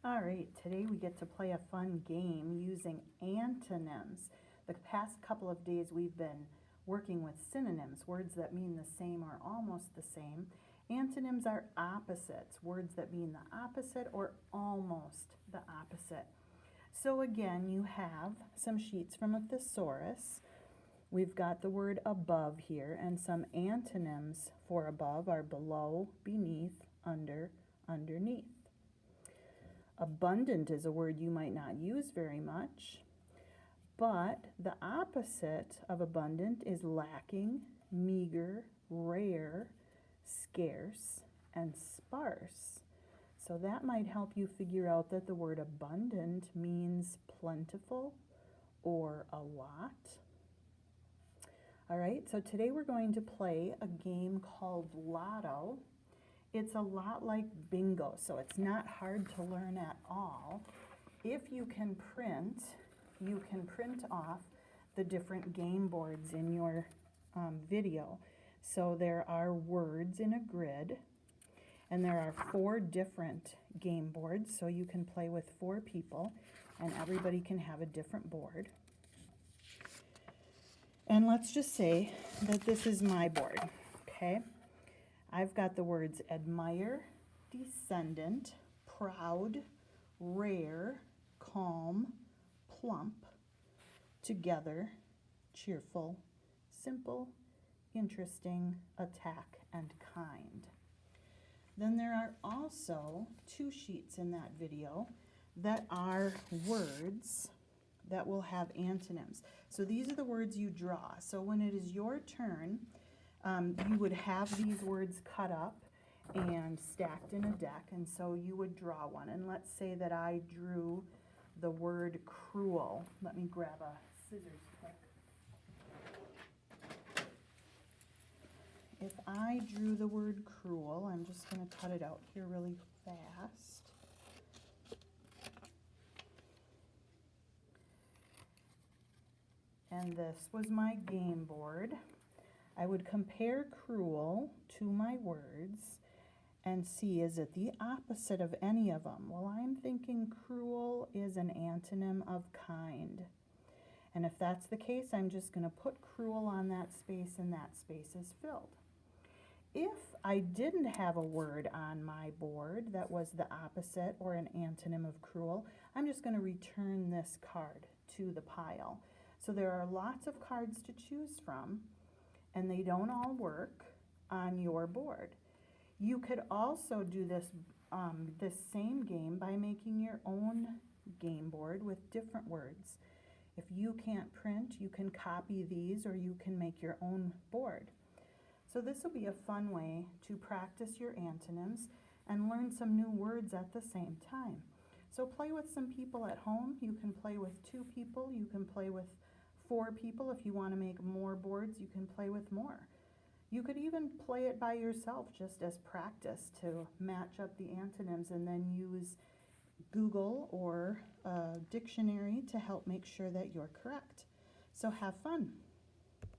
All right, today we get to play a fun game using antonyms. The past couple of days we've been working with synonyms, words that mean the same or almost the same. Antonyms are opposites, words that mean the opposite or almost the opposite. So again, you have some sheets from a thesaurus. We've got the word above here, and some antonyms for above are below, beneath, under, underneath. Abundant is a word you might not use very much, but the opposite of abundant is lacking, meager, rare, scarce, and sparse. So that might help you figure out that the word abundant means plentiful or a lot. All right, so today we're going to play a game called Lotto. It's a lot like bingo, so it's not hard to learn at all. If you can print off the different game boards in your video. So there are words in a grid, and there are 4 different game boards, so you can play with 4 people, and everybody can have a different board. And let's just say that this is my board, okay? I've got the words admire, descendant, proud, rare, calm, plump, together, cheerful, simple, interesting, attack, and kind. Then there are also 2 sheets in that video that are words that will have antonyms. So these are the words you draw. So when it is your turn, you would have these words cut up and stacked in a deck, and so you would draw one. And let's say that I drew the word cruel. Let me grab a scissors quick. If I drew the word cruel, I'm just going to cut it out here really fast. And this was my game board. I would compare cruel to my words and see, is it the opposite of any of them? Well, I'm thinking cruel is an antonym of kind. And if that's the case, I'm just going to put cruel on that space, and that space is filled. If I didn't have a word on my board that was the opposite or an antonym of cruel, I'm just going to return this card to the pile. So there are lots of cards to choose from, and they don't all work on your board. You could also do this same game by making your own game board with different words. If you can't print, you can copy these, or you can make your own board. So this will be a fun way to practice your antonyms and learn some new words at the same time. So play with some people at home. You can play with 2 people. You can play with 4 people. If you want to make more boards, you can play with more. You could even play it by yourself just as practice to match up the antonyms, and then use Google or a dictionary to help make sure that you're correct. So have fun.